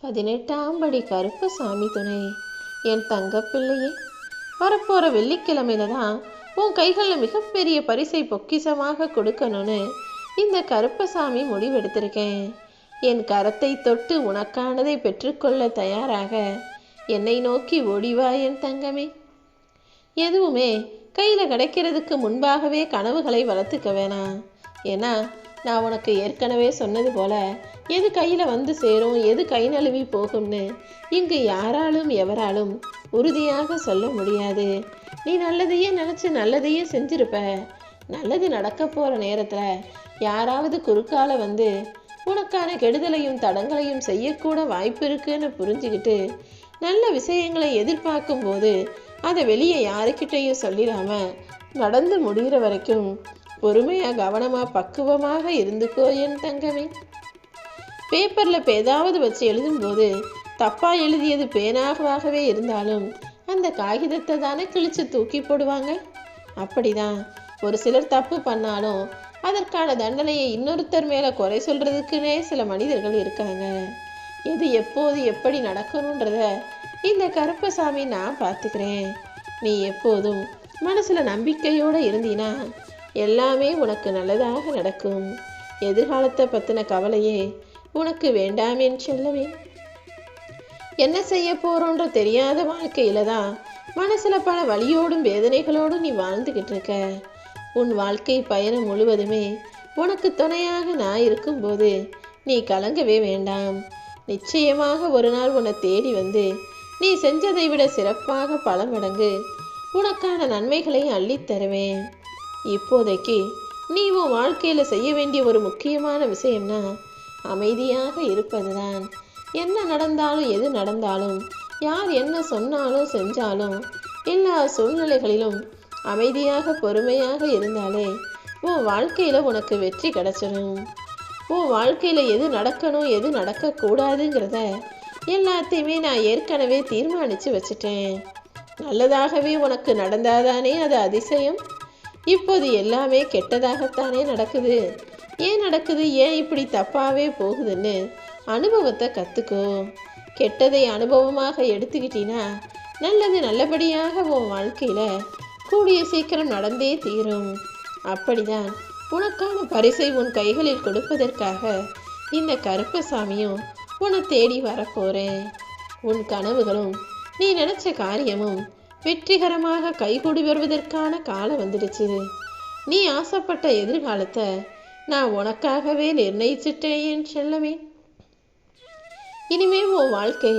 18ஆம் படி கருப்பசாமி துணை. என் தங்கப்பிள்ளையே, வரப்போகிற வெள்ளிக்கிழமையில தான் உன் கைகளில் மிகப்பெரிய பரிசை பொக்கிசமாக கொடுக்கணும்னு இந்த கருப்பசாமி முடிவெடுத்திருக்கேன். என் கரத்தை தொட்டு உனக்கானதை பெற்றுக்கொள்ள தயாராக என்னை நோக்கி ஓடிவா என் தங்கமே. எதுவுமே கையில் கிடைக்கிறதுக்கு முன்பாகவே கனவுகளை வளர்த்துக்க வேணாம். ஏன்னா நான் உனக்கு ஏற்கனவே சொன்னது போல எது கையில் வந்து சேரும், எது கை நழுவி போகும்னு இங்கு யாராலும் எவராலும் உறுதியாக சொல்ல முடியாது. நீ நல்லதையே நினச்சி நல்லதையே செஞ்சிருப்ப. நல்லது நடக்க போகிற நேரத்தில் யாராவது குறுக்கால வந்து உனக்கான கெடுதலையும் தடங்களையும் செய்யக்கூட வாய்ப்பு இருக்குன்னு புரிஞ்சுக்கிட்டு நல்ல விஷயங்களை எதிர்பார்க்கும் போது அதை வெளியே யாருக்கிட்டையும் சொல்லிடாம நடந்து முடிகிற வரைக்கும் பொறுமையாக கவனமாக பக்குவமாக இருந்துக்கோ என் தங்கமே. பேப்பரில் ஏதாவது வச்சு எழுதும்போது தப்பாக எழுதியது பேனாகவே இருந்தாலும் அந்த காகிதத்தை தானே கிழிச்சு தூக்கி போடுவாங்க. அப்படிதான் ஒரு சிலர் தப்பு பண்ணாலும் அதற்கான தண்டனையை இன்னொருத்தர் மேலே குறை சொல்கிறதுக்குன்னே சில மனிதர்கள் இருக்காங்க. எது எப்போது எப்படி நடக்கணுன்றத இந்த கருப்பசாமி நான் பார்த்துக்கிறேன். நீ எப்போதும் மனசில் நம்பிக்கையோடு இருந்தீனா எல்லாமே உனக்கு நல்லதாக நடக்கும். எதிர்காலத்தை பற்றின கவலையே உனக்கு வேண்டாம் என்று சொல்லவே. என்ன செய்ய போகிறோன்ற தெரியாத வாழ்க்கையில தான் மனசில் பல வலியோடும் வேதனைகளோடும் நீ வாழ்ந்துக்கிட்டு இருக்க. உன் வாழ்க்கை பயணம் முழுவதுமே உனக்கு துணையாக நான் இருக்கும்போது நீ கலங்கவே வேண்டாம். நிச்சயமாக ஒரு நாள் உன்னை தேடி வந்து நீ செஞ்சதை விட சிறப்பாக பல மடங்கு உனக்கான நன்மைகளை அள்ளித் தருவேன். இப்போதைக்கு நீ உன் வாழ்க்கையில் செய்ய வேண்டிய ஒரு முக்கியமான விஷயம்னா அமைதியாக இருப்பதுதான். என்ன நடந்தாலும் எது நடந்தாலும் யார் என்ன சொன்னாலும் செஞ்சாலும் எல்லா சூழ்நிலைகளிலும் அமைதியாக பொறுமையாக இருந்தாலே உன் வாழ்க்கையில் உனக்கு வெற்றி கிடைச்சிடும். உன் வாழ்க்கையில் எது நடக்கணும் எது நடக்கக்கூடாதுங்கிறத எல்லாத்தையுமே நான் ஏற்கனவே தீர்மானித்து வச்சுட்டேன். நல்லதாகவே உனக்கு நடந்தாதானே அது அதிசயம். இப்போது எல்லாமே கெட்டதாகத்தானே நடக்குது. ஏன் நடக்குது, ஏன் இப்படி தப்பாகவே போகுதுன்னு அனுபவத்தை கற்றுக்கோ. கெட்டதை அனுபவமாக எடுத்துக்கிட்டீன்னா நல்லது நல்லபடியாக உன் வாழ்க்கையில் கூடிய சீக்கிரம் நடந்தே தீரும். அப்படிதான் உனக்கான பரிசை உன் கைகளில் கொடுப்பதற்காக இந்த கருப்பசாமியும் உன்னை தேடி வரப்போகிறேன். உன் கனவுகளும் நீ நினச்ச காரியமும் வெற்றிகரமாக கைகூடி வருவதற்கான காலம் வந்துடுச்சு. நீ ஆசைப்பட்ட எதிர்காலத்தை நான் உனக்காகவே நிர்ணயிச்சிட்டேன் என் செல்லமே. இனிமே உன் வாழ்க்கை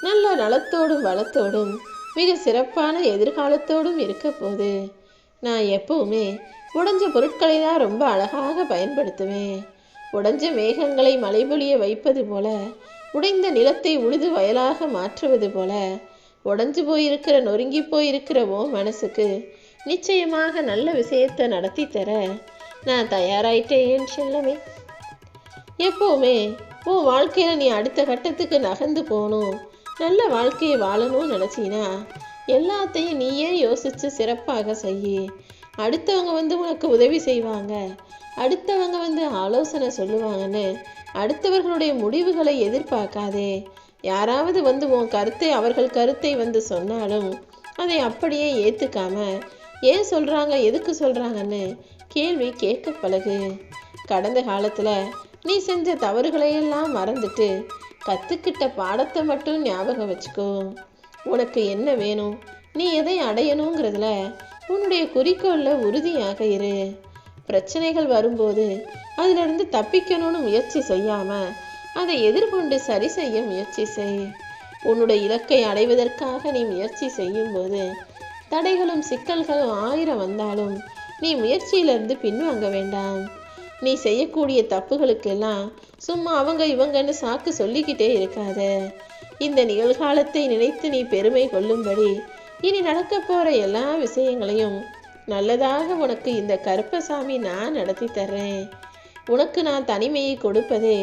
நல்ல நலத்தோடும் வளத்தோடும் மிக சிறப்பான எதிர்காலத்தோடும் இருக்க போது. நான் எப்பவுமே உடைஞ்ச பொருட்களை தான் ரொம்ப அழகாக பயன்படுத்துவேன். உடைஞ்ச மேகங்களை மழை பொழிய வைப்பது போல, உடைந்த நிலத்தை உழுது வயலாக மாற்றுவது போல, உடைஞ்சு போயிருக்கிற நொறுங்கி போயிருக்கிற ஓ மனசுக்கு நிச்சயமாக நல்ல விஷயத்தை நடத்தி தர நான் தயாராயிட்டேன் செல்லமே. எப்போவுமே உன் வாழ்க்கையில் நீ அடுத்த கட்டத்துக்கு நகர்ந்து போகணும், நல்ல வாழ்க்கையை வாழணும்னு நினச்சினா எல்லாத்தையும் நீயே யோசித்து சிறப்பாக செய்ய. அடுத்தவங்க வந்து உனக்கு உதவி செய்வாங்க, அடுத்தவங்க வந்து ஆலோசனை சொல்லுவாங்கன்னு அடுத்தவர்களுடைய முடிவுகளை எதிர்பார்க்காதே. யாராவது வந்து உன் கருத்தை அவர்கள் கருத்தை வந்து சொன்னாலும் அதை அப்படியே ஏற்றுக்காம ஏன் சொல்கிறாங்க எதுக்கு சொல்கிறாங்கன்னு கேள்வி கேட்க பழகு. கடந்த காலத்தில் நீ செஞ்ச தவறுகளையெல்லாம் மறந்துட்டு கற்றுக்கிட்ட பாடத்தை மட்டும் ஞாபகம் வச்சுக்கோ. உனக்கு என்ன வேணும், நீ எதை அடையணுங்கிறதுல உன்னுடைய குறிக்கோளில் உறுதியாக இரு. பிரச்சனைகள் வரும்போது அதிலிருந்து தப்பிக்கணும்னு முயற்சி செய்யாமல் அதை எதிர்கொண்டு சரி செய்ய முயற்சி செய். உன்னுடைய இலக்கை அடைவதற்காக நீ முயற்சி செய்யும்போது தடைகளும் சிக்கல்களும் 1000 வந்தாலும் நீ முயற்சியிலிருந்து பின்வாங்க வேண்டாம். நீ செய்யக்கூடிய தப்புகளுக்கெல்லாம் சும்மா அவங்க இவங்கன்னு சாக்கு சொல்லிக்கிட்டே இருக்காத. இந்த நிகழ்காலத்தை நினைத்து நீ பெருமை கொள்ளும்படி இனி நடக்க போகிற எல்லா விஷயங்களையும் நல்லதாக உனக்கு இந்த கருப்பசாமி நான் நடத்தி தர்றேன். உனக்கு நான் தனிமையை கொடுப்பதே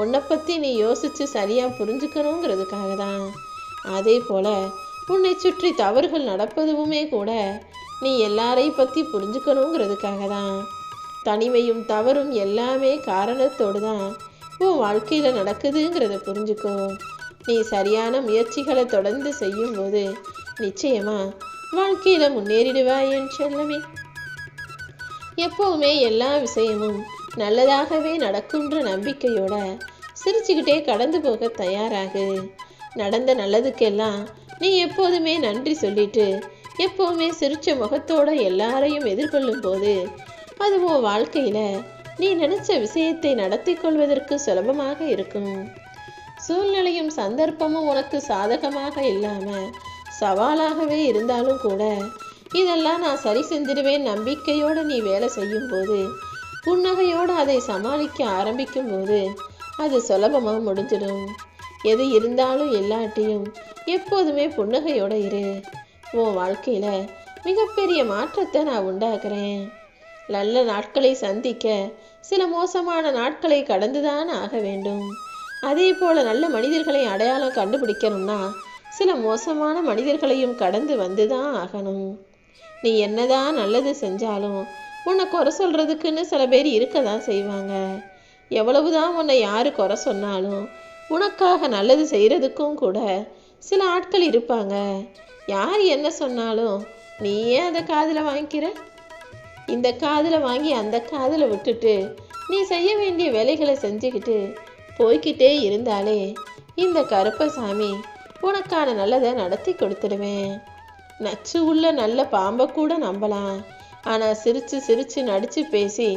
உன்னை பற்றி நீ யோசித்து சரியாக புரிஞ்சுக்கணுங்கிறதுக்காக தான். அதே போல் உன்னை சுற்றி தவறுகள் நடப்பதுவுமே கூட நீ எல்லாரையும் பற்றி புரிஞ்சுக்கணுங்கிறதுக்காக தான். தனிமையும் தவறும் எல்லாமே காரணத்தோடு தான் உன் வாழ்க்கையில் நடக்குதுங்கிறத புரிஞ்சுக்கோ. நீ சரியான முயற்சிகளை தொடர்ந்து செய்யும்போது நிச்சயமா வாழ்க்கையில முன்னேறிடுவாய் என் செல்லமே. எப்பவுமே எல்லா விஷயமும் நல்லதாகவே நடக்கும்ன்ற நம்பிக்கையோட சிரிச்சுக்கிட்டே கடந்து போக தயாராகு. நடந்த நல்லதுக்கெல்லாம் நீ எப்போதுமே நன்றி சொல்லிட்டு எப்பவுமே சிரிச்ச முகத்தோட எல்லாரையும் எதிர்கொள்ளும் போது அது உன் வாழ்க்கையில நீ நினைச்ச விஷயத்தை நடத்தி கொள்வதற்கு சுலபமாக இருக்கும். சூழ்நிலையும் சந்தர்ப்பமும் உனக்கு சாதகமாக இல்லாம சவாலாகவே இருந்தாலும் கூட இதெல்லாம் நான் சரி செஞ்சிடுவேன் நம்பிக்கையோடு நீ வேலை செய்யும் போது புன்னகையோடு அதை சமாளிக்க ஆரம்பிக்கும் போது அது சுலபமாக முடிஞ்சிடும். எது இருந்தாலும் எல்லாட்டையும் எப்போதுமே புன்னகையோட இரு. உன் வாழ்க்கையில மிகப்பெரிய மாற்றத்தை நான் உண்டாக்குறேன். நல்ல நாட்களை சந்திக்க சில மோசமான நாட்களை கடந்துதான் ஆக வேண்டும். அதே போல நல்ல மனிதர்களை அடையாளம் கண்டுபிடிக்கணும்னா சில மோசமான மனிதர்களையும் கடந்து வந்துதான் ஆகணும். நீ என்னதான் நல்லது செஞ்சாலும் உன்னை குறை சொல்றதுக்குன்னு சில பேர் இருக்கதான் செய்வாங்க. எவ்வளவுதான் உன்னை யாரு குறை சொன்னாலும் உனக்காக நல்லது செய்யறதுக்கும் கூட சில ஆட்கள் இருப்பாங்க. யார் என்ன சொன்னாலும் நீ ஏன் அதை காதில் வாங்கிக்கிற? இந்த காதில் வாங்கி அந்த காதில் விட்டுட்டு நீ செய்ய வேண்டிய வேலைகளை செஞ்சுக்கிட்டு போய்கிட்டே இருந்தாலே இந்த கருப்பசாமி உனக்கான நல்லதை நடத்தி கொடுத்துடுவேன். நச்சு உள்ள நல்ல பாம்பை கூட நம்பலாம். ஆனால் சிரிச்சு சிரிச்சு நடிச்சு பேசி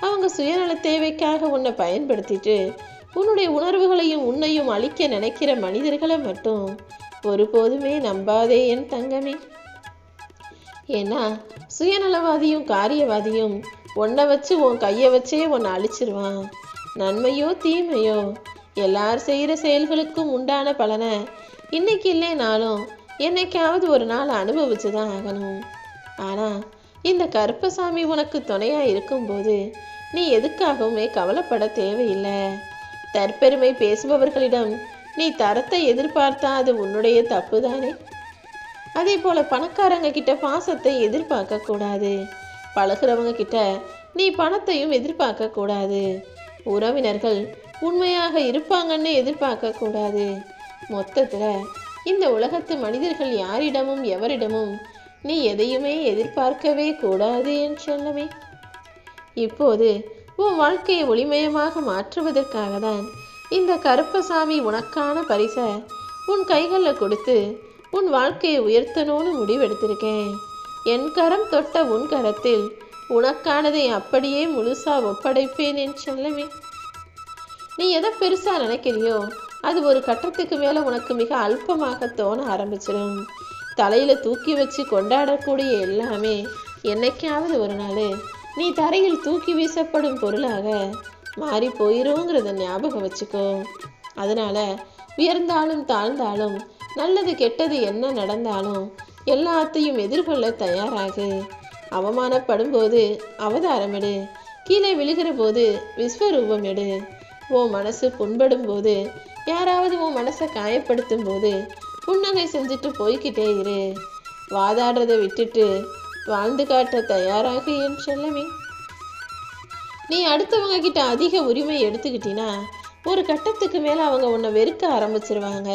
அவங்க சுயநல தேவைக்காக உன்னை பயன்படுத்திட்டு உன்னுடைய உணர்வுகளையும் உன்னையும் அழிக்க நினைக்கிற மனிதர்களை மட்டும் ஒருபோதுமே நம்பாதே என் தங்கமே. ஏன்னா சுயநலவாதியும் காரியவாதியும் உன்னை வச்சு உன் கையை வச்சே உன்னை அழிச்சிருவான். நன்மையோ தீமையோ எல்லார் செய்கிற செயல்களுக்கும் உண்டான பலனை இன்னைக்கு இல்லைனாலும் என்னைக்காவது ஒரு நாள் அனுபவிச்சு தான் ஆகணும். ஆனால் இந்த கருப்பசாமி உனக்கு துணையாக இருக்கும்போது நீ எதுக்காகவுமே கவலைப்பட தேவையில்லை. தற்பெருமை பேசுபவர்களிடம் நீ தரத்தை எதிர்பார்த்தா அது உன்னுடைய தப்பு தானே. அதே போல பணக்காரங்க கிட்ட பாசத்தை எதிர்பார்க்க கூடாது. பழகிறவங்க கிட்ட நீ பணத்தையும் எதிர்பார்க்க கூடாது. உறவினர்கள் உண்மையாக இருப்பாங்கன்னு எதிர்பார்க்க கூடாது. மொத்தத்துல இந்த உலகத்து மனிதர்கள் யாரிடமும் எவரிடமும் நீ எதையுமே எதிர்பார்க்கவே கூடாது என் செல்லமே. இப்போது உன் வாழ்க்கையை ஒளிமயமாக மாற்றுவதற்காக தான் இந்த கருப்பசாமி உனக்கான பரிசை உன் கைகளில் கொடுத்து உன் வாழ்க்கையை உயர்த்தணும்னு முடிவெடுத்திருக்கேன். என் கரம் தொட்ட உன் கரத்தில் உனக்கானதை அப்படியே முழுசா ஒப்படைப்பேன் என் செல்லமே. நீ எதை பெருசா நினைக்கிறியோ அது ஒரு கட்டத்துக்கு மேல உனக்கு மிக அல்பமாக தோண ஆரம்பிச்சிடும். தலையில தூக்கி வச்சு கொண்டாடக்கூடிய எல்லாமே என்னைக்காவது ஒரு நாள் நீ தரையில் தூக்கி வீசப்படும் பொருளாக மாறி போயிருங்கிறத ஞாபகம் வச்சுக்கோ. அதனால உயர்ந்தாலும் தாழ்ந்தாலும் நல்லது கெட்டது என்ன நடந்தாலும் எல்லாத்தையும் எதிர்கொள்ள தயாராகு. அவமானப்படும் போது அவதாரமிடு. கீழே விழுகிற போது விஸ்வரூபம் எடு. உன் மனசு புண்படும் போது யாராவது உன் மனசை காயப்படுத்தும் போது புன்னகை செஞ்சுட்டு போய்கிட்டே இரு. வாதாடுறதை விட்டுட்டு வாழ்ந்து காட்ட தயாராக என் செல்லமே. நீ அடுத்தவங்க கிட்ட அதிக உரிமை எடுத்துக்கிட்டினா ஒரு கட்டத்துக்கு மேலே அவங்க உன்னை வெறுக்க ஆரம்பிச்சிருவாங்க.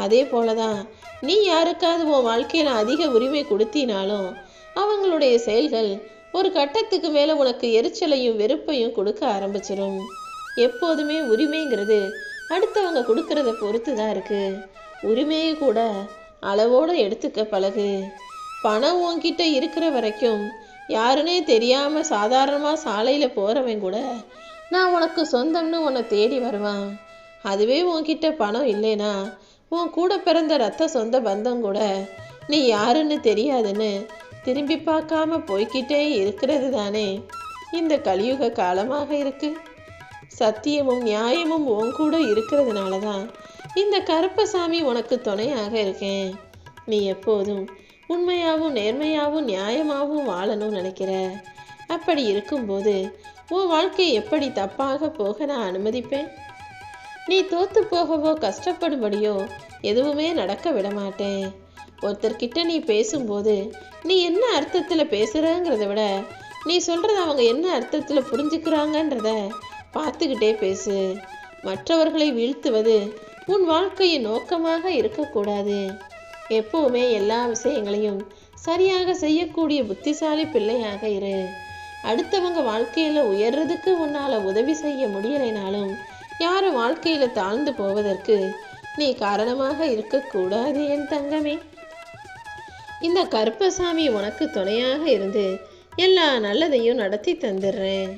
அதே போலதான் நீ யாருக்காவது உன் வாழ்க்கையில் அதிக உரிமை கொடுத்தினாலும் அவங்களுடைய செயல்கள் ஒரு கட்டத்துக்கு மேலே உனக்கு எரிச்சலையும் வெறுப்பையும் கொடுக்க ஆரம்பிச்சிடும். எப்போதுமே உரிமைங்கிறது அடுத்தவங்க கொடுக்கறத பொறுத்து தான் இருக்கு. உரிமையை கூட அளவோடு எடுத்துக்க பழகு. பணம் உன்கிட்ட இருக்கிற வரைக்கும் யாருன்னே தெரியாம சாதாரணமா சாலையில போறவன் கூட நான் உனக்கு சொந்தம்னு உன்னை தேடி வருவான். அதுவே உன்கிட்ட பணம் இல்லைனா உன் கூட பிறந்த ரத்த சொந்த பந்தம் கூட நீ யாருன்னு தெரியாதுன்னு திரும்பி பார்க்காம போய்கிட்டே இருக்கிறது தானே இந்த கலியுக காலமாக இருக்கு. சத்தியமும் நியாயமும் உன் கூட இருக்கிறதுனால தான் இந்த கருப்பசாமி உனக்கு துணையாக இருக்கேன். நீ எப்போதும் உண்மையாகவும் நேர்மையாகவும் நியாயமாகவும் வாழணும்னு நினைக்கிற. அப்படி இருக்கும்போது உன் வாழ்க்கை எப்படி தப்பாக போக நான் அனுமதிப்பேன்? நீ தோத்து போகவோ கஷ்டப்படும்படியோ எதுவுமே நடக்க விட மாட்டேன். ஒருத்தர்கிட்ட நீ பேசும்போது நீ என்ன அர்த்தத்தில் பேசுகிறங்கிறத விட நீ சொல்கிறத அவங்க என்ன அர்த்தத்தில் புரிஞ்சுக்கிறாங்கன்றத பார்த்துக்கிட்டே பேசு. மற்றவர்களை வீழ்த்துவது உன் வாழ்க்கையின் நோக்கமாக இருக்கக்கூடாது. எப்பவுமே எல்லா விஷயங்களையும் சரியாக செய்யக்கூடிய புத்திசாலி பிள்ளையாக இரு. அடுத்தவங்க வாழ்க்கையில உயர்றதுக்கு உன்னால உதவி செய்ய முடியலைனாலும் யாரும் வாழ்க்கையில தாழ்ந்து போவதற்கு நீ காரணமாக இருக்கக்கூடாது என் தங்கமே. இந்த கருப்பசாமி உனக்கு துணையாக இருந்து எல்லா நல்லதையும் நடத்தி தந்துடுறேன்.